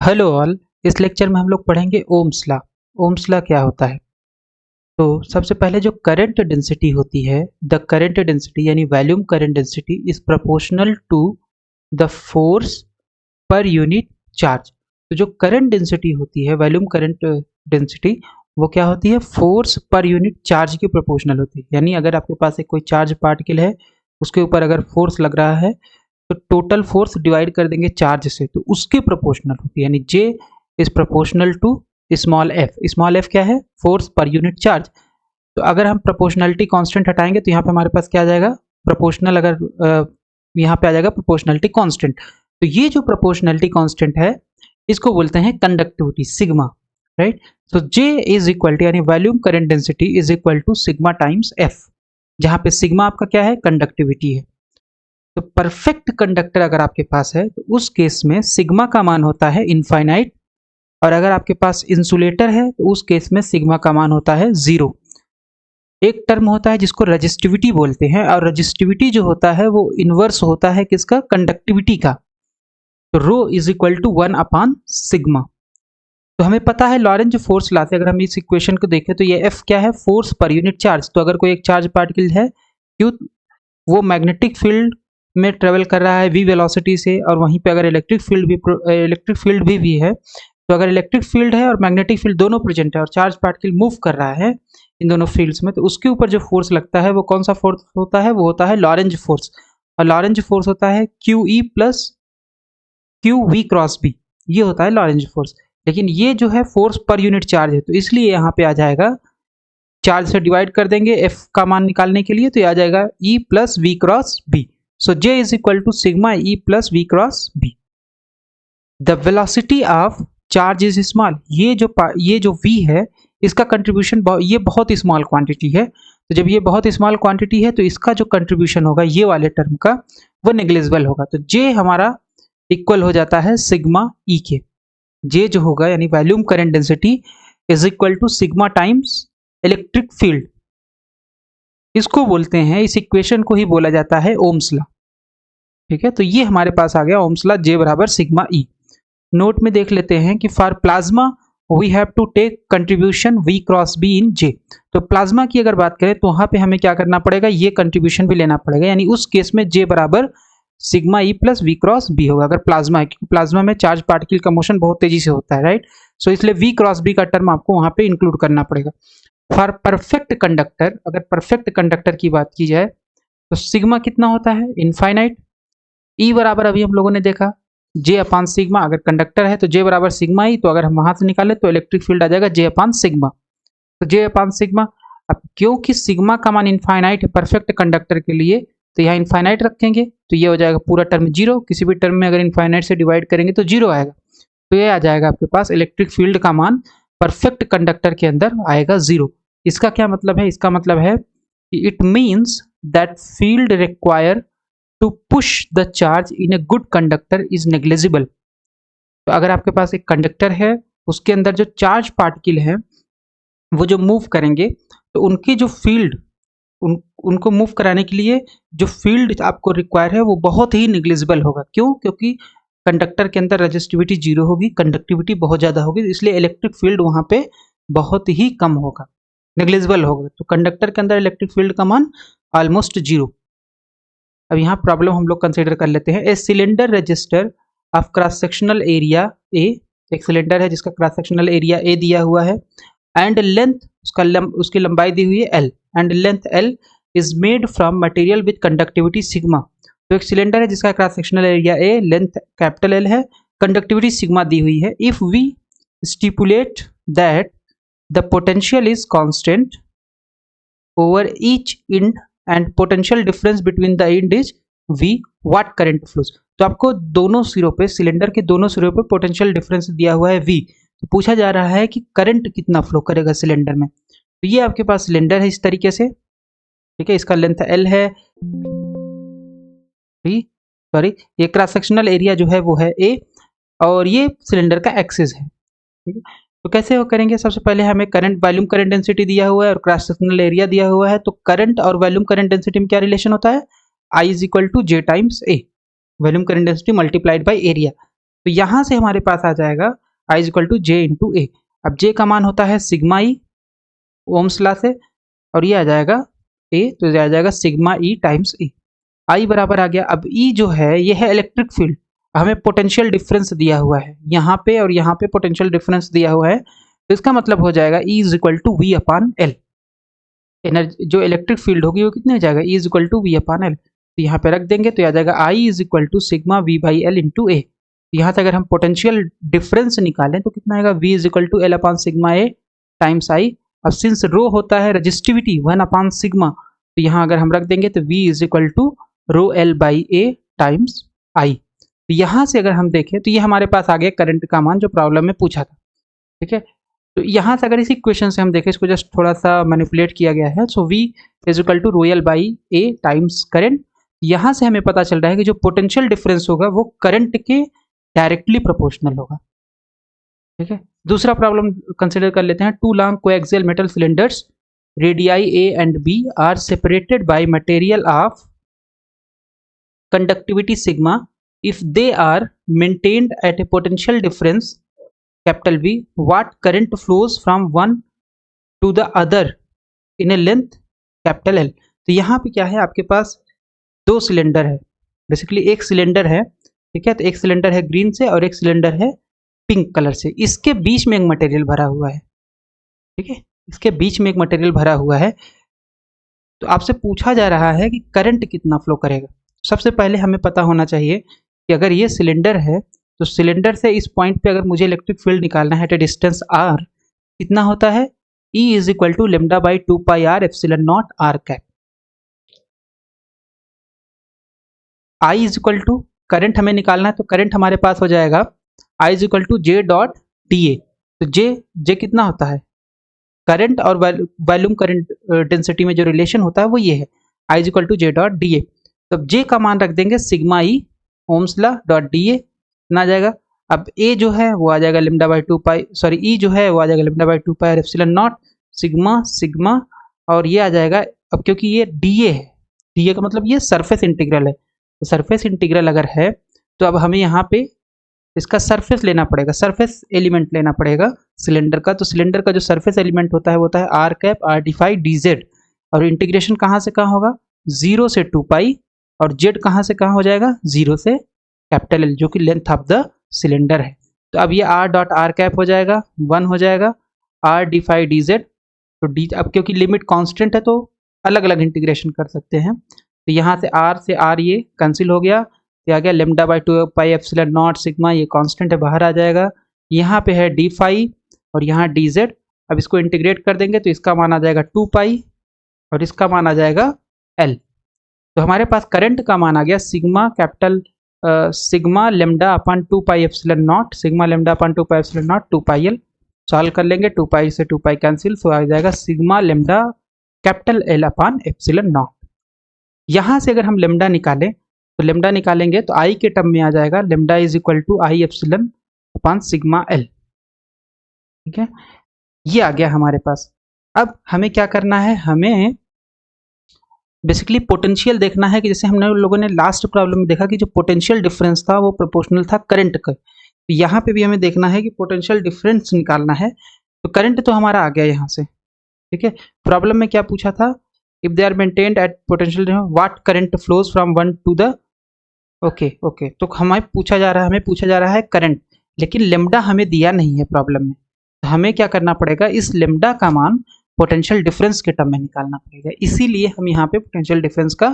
Hello all. इस lecture में हम लोग पढ़ेंगे ओम्स लॉ। ओम्स लॉ क्या होता है? तो सबसे पहले जो करंट डेंसिटी होती है, द करंट डेंसिटी यानी volume current density is proportional to the force per unit charge. तो जो करंट डेंसिटी होती है, वॉल्यूम करंट डेंसिटी, वो क्या होती है? फोर्स पर यूनिट चार्ज के प्रोपोर्शनल होती है। यानी अगर आपके पास एक कोई चार्ज पार्टिकल है, उसके ऊपर अगर फोर्स लग रहा है तो टोटल फोर्स डिवाइड कर देंगे चार्ज से, तो उसके प्रोपोर्शनल होती है। यानी J is proportional to small F. Small F क्या है? Force per unit charge. तो अगर हम प्रोपोर्शनलिटी कांस्टेंट हटाएंगे तो यहाँ पे हमारे पास क्या आ जाएगा? प्रोपोर्शनल। अगर यहाँ पे आ जाएगा प्रोपोर्शनलिटी कांस्टेंट। तो ये जो प्रोपोर्शनलिटी कांस्टेंट है, इसको बोलते हैं कंडक्टिविटी, सिग्मा। राइट। तो जे इज इक्वल टू, यानी volume current density is equal to sigma times F, जहाँ पे सिग्मा आपका क्या है? कंडक्टिविटी है। तो परफेक्ट कंडक्टर अगर आपके पास है तो उस केस में सिग्मा का मान होता है इनफाइनाइट, और अगर आपके पास इंसुलेटर है तो उस केस में सिग्मा का मान होता है जीरो। एक टर्म होता है जिसको रजिस्टिविटी बोलते हैं, और रजिस्टिविटी जो होता है वो इनवर्स होता है किसका? कंडक्टिविटी का। तो रो इज इक्वल टू 1 सिग्मा। तो हमें पता है लॉरेंज फोर्स लाते, अगर हम इस इक्वेशन को देखें तो ये एफ क्या है? Force per unit charge. तो अगर कोई एक चार्ज पार्टिकल है, क्यों वो मैग्नेटिक फील्ड में ट्रेवल कर रहा है वी वेलोसिटी से, और वहीं पे अगर इलेक्ट्रिक फील्ड भी है, तो अगर इलेक्ट्रिक फील्ड है और मैग्नेटिक फील्ड दोनों प्रेजेंट है और चार्ज पार्टिकल मूव कर रहा है इन दोनों फील्ड्स में, तो उसके ऊपर जो फोर्स लगता है वो कौन सा फोर्स होता है? वो होता है लॉरेंज फोर्स। और लॉरेंज फोर्स होता है Q E plus Q V cross B, ये होता है लॉरेंज फोर्स। लेकिन ये जो है फोर्स पर यूनिट चार्ज है, तो इसलिए यहाँ पे आ जाएगा, चार्ज से डिवाइड कर देंगे एफ का मान निकालने के लिए, तो ये आ जाएगा E plus V cross B. So J is equal to sigma E plus V cross B. The velocity of charge is small. ये जो v है, इसका कंट्रीब्यूशन ये बहुत स्मॉल क्वांटिटी है। तो जब ये बहुत स्मॉल क्वांटिटी है तो इसका जो कंट्रीब्यूशन होगा ये वाले टर्म का, वो नेग्लिजिबल होगा। तो जे हमारा इक्वल हो जाता है सिग्मा ई के। जे जो होगा यानी volume current density is equal to sigma times electric field. इसको बोलते हैं, इस इक्वेशन को ही बोला जाता है ओम्स लॉ। ठीक है, तो ये हमारे पास आ गया ओम्स लॉ, जे बराबर सिग्मा ई। नोट में देख लेते हैं कि for plasma we have to take contribution v cross b in j। तो प्लाज्मा की अगर बात करें तो वहां पे हमें क्या करना पड़ेगा? ये कंट्रीब्यूशन भी लेना पड़ेगा। यानी उस केस में j बराबर sigma E plus V cross B होगा, अगर प्लाज्मा है, क्योंकि प्लाज्मा में चार्ज पार्टिकल का मोशन बहुत तेजी से होता है। राइट। सो इसलिए v क्रॉस बी का टर्म आपको वहां पे इंक्लूड करना पड़ेगा। फॉर परफेक्ट कंडक्टर, अगर परफेक्ट कंडक्टर की बात की जाए तो सिग्मा कितना होता है? इनफाइनाइट। ई बराबर अभी हम लोगों ने देखा जे अपान सिग्मा। अगर कंडक्टर है तो जे बराबर सिग्मा ई, तो अगर हम वहां से निकाले तो इलेक्ट्रिक फील्ड आ जाएगा जे अपान सिग्मा। तो जे अपान सिग्मा। अब क्योंकि सिग्मा का मान इनफाइनाइट है परफेक्ट कंडक्टर के लिए, तो यहाँ इनफाइनाइट रखेंगे तो ये हो जाएगा पूरा टर्म जीरो। किसी भी टर्म में अगर इनफाइनाइट से डिवाइड करेंगे तो जीरो आएगा। तो ये आ जाएगा आपके पास इलेक्ट्रिक फील्ड का मान परफेक्ट कंडक्टर के अंदर आएगा जीरो। इसका क्या मतलब है? इसका मतलब है कि it means that field require to push the charge in a good conductor is negligible. तो अगर आपके पास एक कंडक्टर है, उसके अंदर जो चार्ज पार्टिकल है वो जो मूव करेंगे, तो उनकी जो फील्ड, उनको मूव कराने के लिए जो फील्ड आपको रिक्वायर है वो बहुत ही निग्लिजिबल होगा। क्यों? क्योंकि कंडक्टर के अंदर रजिस्टिविटी जीरो होगी, कंडक्टिविटी बहुत ज़्यादा होगी, इसलिए इलेक्ट्रिक फील्ड वहाँ पे बहुत ही कम होगा, नेग्लिजिबल होगा। तो कंडक्टर के अंदर इलेक्ट्रिक फील्ड का मान ऑलमोस्ट जीरो। अब यहाँ प्रॉब्लम हम लोग कंसिडर कर लेते हैं। A cylinder register of cross sectional area ए, एक सिलेंडर है जिसका क्रॉस सेक्शनल एरिया ए दिया हुआ है, एंड लेंथ उसकी लंबाई दी हुई है L, and length L is made from material with conductivity sigma. तो एक सिलेंडर है जिसका cross sectional area A, length capital L है, कंडक्टिविटी सिग्मा दी हुई है। If we stipulate that the potential is constant over each end and potential difference between the end is V, what current flows। तो आपको दोनों सिरों पे, cylinder के दोनों सिरों पे पोटेंशियल डिफरेंस दिया हुआ है V। तो पूछा जा रहा है कि करंट कितना फ्लो करेगा सिलेंडर में। तो ये आपके पास सिलेंडर है इस तरीके से। ठीक है, इसका लेंथ L है, सॉरी ये क्रॉस सेक्शनल एरिया जो है वो है A, और ये सिलेंडर का एक्सिस है। ठीक है, तो कैसे वो करेंगे? सबसे पहले हमें करंट, वॉल्यूम करंट डेंसिटी दिया हुआ है और क्रॉस सेक्शनल एरिया दिया हुआ है। तो करंट और वॉल्यूम करंट डेंसिटी में क्या रिलेशन होता है? I is equal to J times A, volume current density multiplied by area. तो यहाँ से हमारे पास आ जाएगा I is equal to J into A. अब जे का मान होता है सिग्मा ई ओम्स लॉ से, और ये आ जाएगा ए, तो ये आ जाएगा सिग्मा ई टाइम्स ई। आई बराबर आ गया। अब ई जो है ये है इलेक्ट्रिक फील्ड, हमें पोटेंशियल डिफरेंस दिया हुआ है यहाँ पे और यहाँ पे पोटेंशियल डिफरेंस दिया हुआ है, तो इसका मतलब हो जाएगा E is equal to V upon L. Energy जो इलेक्ट्रिक फील्ड होगी वो कितने हो जाएगा, E is equal to V upon L. तो यहाँ पे रख देंगे तो आ जाएगा I is equal to sigma V by L into A. यहाँ से अगर हम पोटेंशियल डिफरेंस निकालें तो कितना आएगा, V is equal to L upon sigma A times I. अब सिंस रो होता है रजिस्टिविटी 1 अपान सिग्मा, तो यहाँ अगर हम रख देंगे तो V is equal to rho L by A times I. तो यहाँ से अगर हम देखें तो ये हमारे पास आ गया करंट का मान जो प्रॉब्लम में पूछा था। ठीक है, तो यहाँ से अगर इस इक्वेशन से हम देखें, इसको जस्ट थोड़ा सा मैनिपुलेट किया गया है, so V is equal to rho L by A times current. यहाँ से हमें पता चल रहा है कि जो पोटेंशियल डिफरेंस होगा वो करंट के डायरेक्टली प्रोपोर्शनल होगा। ठीक है, दूसरा प्रॉब्लम कंसिडर कर लेते हैं। Two long coaxial metal cylinders radii A and B are separated by material of conductivity sigma if they are maintained at a potential difference capital V, what current flows from one to the other in a length capital L। तो यहाँ पे क्या है, आपके पास दो cylinder है, basically एक cylinder है, ठीक है, तो एक सिलेंडर है ग्रीन से और एक सिलेंडर है पिंक कलर से, इसके बीच में एक मटेरियल भरा हुआ है। ठीक है, इसके बीच में एक मटेरियल भरा हुआ है, तो आपसे पूछा जा रहा है कि करंट कितना फ्लो करेगा। सबसे पहले हमें पता होना चाहिए कि अगर ये सिलेंडर है तो सिलेंडर से इस पॉइंट पे अगर मुझे इलेक्ट्रिक फील्ड निकालना है एट ए डिस्टेंस आर, कितना होता है, E is equal to lambda by 2 pi R epsilon not R cap. I is equal to current हमें निकालना है, तो करंट हमारे पास हो जाएगा I is equal to J dot D A. तो जे कितना होता है, करंट और वॉल्यूम करंट डेंसिटी में जो रिलेशन होता है वो ये है, I is equal to J dot D A. तो जे का मान रख देंगे sigma E Ohm's law dot D A ना जाएगा। अब ए जो है वो आ जाएगा lambda by 2 pi, sorry E जो है वो आ जाएगा lambda by 2 pi epsilon naught sigma sigma, और ये आ जाएगा, अब क्योंकि ये डी ए है, डी ए का मतलब ये सरफेस इंटीग्रल है, तो सरफेस इंटीग्रल अगर है तो अब हमें यहाँ पे इसका सरफेस लेना पड़ेगा, सरफेस एलिमेंट लेना पड़ेगा सिलेंडर का। तो सिलेंडर का जो सरफेस एलिमेंट होता है वो होता है R cap R D phi D Z, और इंटीग्रेशन कहाँ से कहाँ होगा, 0 से 2 पाई, और जेड कहाँ से कहाँ हो जाएगा, 0 से कैपिटल एल जो कि लेंथ ऑफ द सिलेंडर है। तो अब ये आर डॉट आर कैप हो जाएगा 1 हो जाएगा, R D phi D Z, तो डी अब क्योंकि लिमिट कांस्टेंट है तो अलग अलग इंटीग्रेशन कर सकते हैं, तो यहाँ से आर ये कैंसिल हो गया, ये आ गया lambda by 2 pi epsilon naught sigma, ये कांस्टेंट है बाहर आ जाएगा, यहाँ पे है डी फाई और यहाँ डी जेड। अब इसको इंटीग्रेट कर देंगे तो इसका मान आ जाएगा 2 पाई और इसका मान आ जाएगा एल। तो हमारे पास करंट का मान आ गया sigma capital sigma lambda upon 2 pi epsilon naught, sigma lambda upon 2 pi epsilon not 2 pi L. Solve कर लेंगे, 2 पाई से 2 पाई कैंसिल, तो आ जाएगा sigma lambda capital L upon epsilon not. यहाँ से अगर हम लेमडा निकालें तो लेमडा निकालेंगे तो आई के टर्म में आ जाएगा lambda is equal to I epsilon upon sigma L. ठीक है, ये आ गया हमारे पास। अब हमें क्या करना है, हमें बेसिकली पोटेंशियल देखना है कि जैसे हमने लोगों ने लास्ट प्रॉब्लम में देखा कि जो पोटेंशियल डिफरेंस था वो प्रोपोर्शनल था करंट का, तो यहाँ पे भी हमें देखना है कि पोटेंशियल डिफरेंस निकालना है। तो करंट तो हमारा आ गया यहाँ से, ठीक है। प्रॉब्लम में क्या पूछा था, if they are maintained at potential what current flows from one to the, okay तो हमें पूछा जा रहा है करंट, लेकिन लेमडा हमें दिया नहीं है प्रॉब्लम में, तो हमें क्या करना पड़ेगा, इस लेमडा का मान पोटेंशियल डिफरेंस के टर्म में निकालना पड़ेगा। इसीलिए हम यहाँ पे पोटेंशियल डिफरेंस का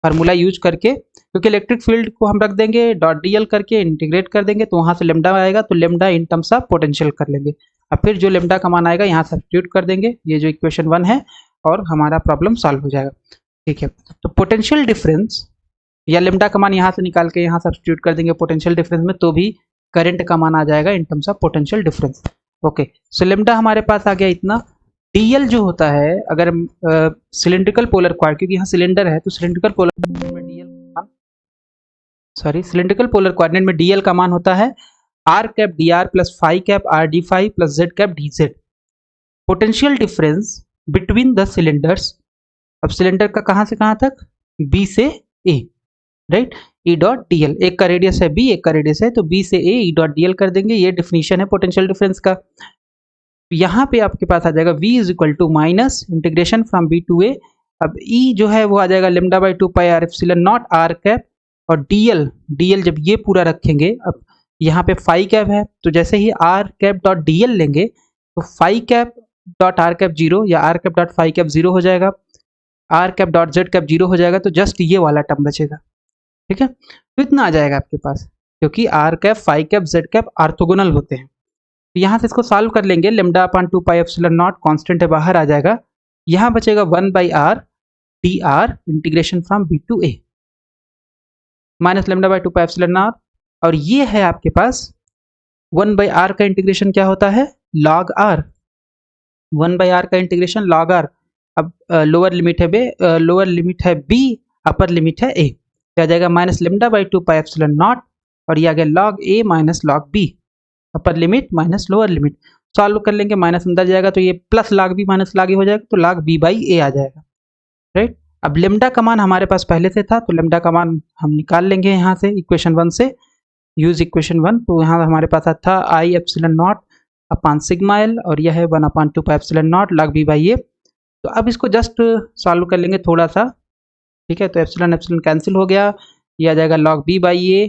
फार्मूला यूज करके, क्योंकि इलेक्ट्रिक फील्ड को हम रख देंगे डॉट डीएल करके इंटीग्रेट कर देंगे तो वहाँ से लेमडा आएगा, तो lambda in terms of potential कर लेंगे। अब फिर जो लेमडा का मान आएगा यहाँ सब्स्टिट्यूट कर देंगे, ये जो इक्वेशन 1 है, और हमारा प्रॉब्लम सॉल्व हो जाएगा। ठीक है, तो पोटेंशियल डिफरेंस या लेमडा का मान यहाँ से निकाल के यहाँ सब्स्टिट्यूट कर देंगे पोटेंशियल डिफरेंस में, तो भी करंट का मान आ जाएगा in terms of potential difference. Okay, so lambda हमारे पास आ गया इतना। डीएल जो होता है, अगर सिलिंड्रिकल पोलर क्वाड्रेंट, क्योंकि यहाँ सिलेंडर है तो सिलिंड्रिकल पोलर क्वाड्रेंट में डीएल का मान होता है R cap D R plus phi cap R D phi plus Z cap D Z. Potential difference between the cylinders, अब सिलेंडर का कहाँ से कहाँ तक, बी से A, right. E dot D L. एक का रेडियस है बी, एक का रेडियस है, तो बी से ए ई डॉट डी एल कर देंगे। ये डिफिनीशन है पोटेंशियल डिफरेंस का। यहाँ पे आपके पास आ जाएगा v is equal to minus integration from B to A. अब e जो है वो आ जाएगा lambda by 2 pi R epsilon not R cap, और dl जब ये पूरा रखेंगे, अब यहाँ पे फाई कैप है, तो जैसे ही R cap dot D L लेंगे तो phi cap dot R cap zero या R cap dot phi cap zero हो जाएगा, R cap dot Z cap zero हो जाएगा, तो जस्ट ये वाला टर्म बचेगा। ठीक है, तो इतना आ जाएगा आपके पास, क्योंकि R cap phi cap Z cap orthogonal होते हैं। तो यहाँ से इसको सॉल्व कर लेंगे, lambda upon 2 pi epsilon nought constant है, बाहर आ जाएगा। यहाँ बचेगा 1 by R D R integration from B to A minus lambda by 2 pi epsilon not, और ये है आपके पास 1 बाई आर का इंटीग्रेशन क्या होता है, लॉग आर। 1 बाई आर का इंटीग्रेशन लॉग आर। अब लोअर लिमिट है लोअर लिमिट है बी, अपर लिमिट है ए, क्या आ जाएगा minus lambda by 2 pi epsilon not, और ये आ गया log A minus log B, upper limit minus lower limit. Solve कर लेंगे, माइनस अंदर जाएगा तो ये plus log B minus log A हो जाएगा, तो लॉग बी बाई ए आ जाएगा। राइट, अब लेमडा का मान हमारे पास पहले से था, तो लेमडा का मान हम निकाल लेंगे यहाँ से इक्वेशन 1 से, यूज इक्वेशन 1। तो यहाँ हमारे पास था I epsilon not upon sigma L, और यह है 1 upon 2 pi epsilon not log B by A. तो अब इसको जस्ट सॉल्व कर लेंगे थोड़ा सा। ठीक है, तो एप्सिलॉन एप्सिलॉन कैंसिल हो गया, ये आ जाएगा log B by A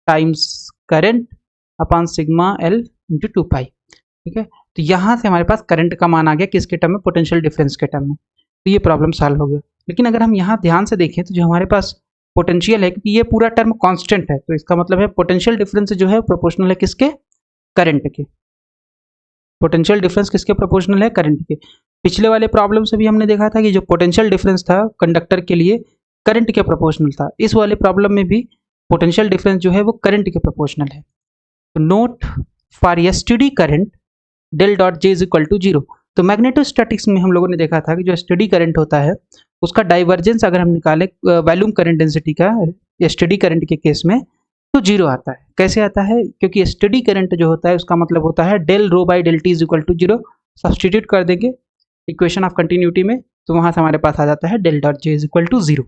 times current upon sigma L into 2 pi. ठीक है, तो यहाँ से हमारे पास करंट का मान आ गया किसके टर्म में, पोटेंशियल डिफरेंस के टर्म में। तो ये प्रॉब्लम सॉल्व हो गया। लेकिन अगर हम यहाँ ध्यान से देखें तो जो हमारे पास पोटेंशियल है, क्योंकि ये पूरा टर्म कांस्टेंट है, तो इसका मतलब है पोटेंशियल डिफरेंस जो है प्रोपोर्शनल है किसके, करंट के। पोटेंशियल डिफरेंस किसके प्रोपोर्शनल है, करंट के। पिछले वाले प्रॉब्लम से भी हमने देखा था कि जो पोटेंशियल डिफरेंस था कंडक्टर के लिए करंट के प्रोपोर्शनल था, इस वाले प्रॉब्लम में भी पोटेंशियल डिफरेंस जो है वो करंट के प्रोपोर्शनल है। तो note for STD current del dot J is equal to zero. तो मैग्नेटोस्टैटिक्स में हम लोगों ने देखा था कि जो स्टेडी करंट होता है उसका डाइवर्जेंस अगर हम निकालें वॉल्यूम करंट डेंसिटी का स्टेडी करंट के केस में, तो जीरो आता है। कैसे आता है, क्योंकि स्टेडी करंट जो होता है उसका मतलब होता है del rho by del T is equal to zero. Substitute कर देंगे इक्वेशन ऑफ कंटिन्यूटी में, तो वहां से हमारे पास आ जाता है del dot J is equal to zero.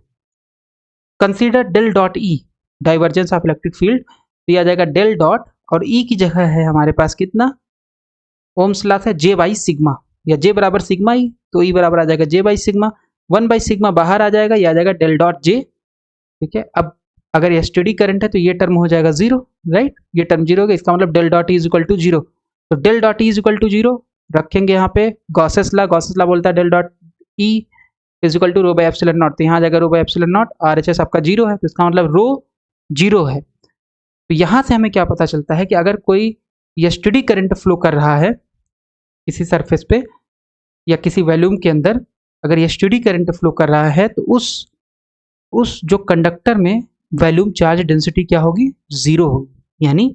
Consider del dot E divergence of electric field, तो यह आ जाएगा डेल डॉट, और ई की जगह है हमारे पास कितना, ओम्स लॉ है जे बाई सिग्मा, या जे बराबर सिग्मा ई, तो ई बराबर आ जाएगा J by sigma, 1 by sigma बाहर आ जाएगा, ये आ जाएगा डेल डॉट जे। ठीक है, अब अगर ये स्टेडी करंट है तो ये टर्म हो जाएगा जीरो। राइट, ये टर्म जीरो हो गया, इसका मतलब del dot E is equal to zero. तो del dot E is equal to zero रखेंगे यहाँ पे, गॉसेस लॉ बोलता है del dot E is equal to rho by epsilon not, तो यहाँ आ जाएगा rho by epsilon not, RHS आपका जीरो है, तो इसका मतलब रो जीरो है। तो यहाँ से हमें क्या पता चलता है कि अगर कोई ये स्टेडी करंट फ्लो कर रहा है किसी सरफेस पे या किसी वॉल्यूम के अंदर, अगर ये स्टेडी करंट फ्लो कर रहा है, तो उस जो कंडक्टर में वॉल्यूम चार्ज डेंसिटी क्या होगी, जीरो होगी। यानी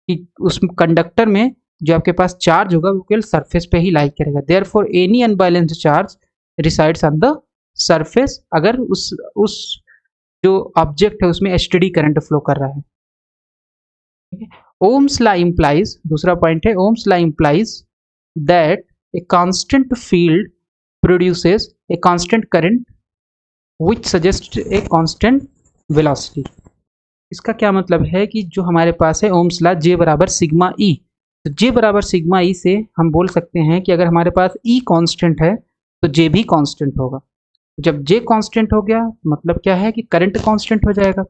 कि उस कंडक्टर में जो आपके पास चार्ज होगा वो केवल सरफेस पे ही लाई करेगा। Therefore any unbalanced charge resides on the surface, अगर उस जो ऑब्जेक्ट है उसमें स्टेडी करंट फ्लो कर रहा है। ओम्स लॉ इंप्लाइज, दूसरा पॉइंट है Ohm's law implies that a constant field produces a constant current which suggest a constant velocity. इसका क्या मतलब है कि जो हमारे पास है ओम्स लॉ जे बराबर सिग्मा ई, तो जे बराबर सिग्मा ई से हम बोल सकते हैं कि अगर हमारे पास ई कांस्टेंट है तो जे भी कांस्टेंट होगा। जब जे कांस्टेंट हो गया मतलब क्या है कि करंट कांस्टेंट हो जाएगा।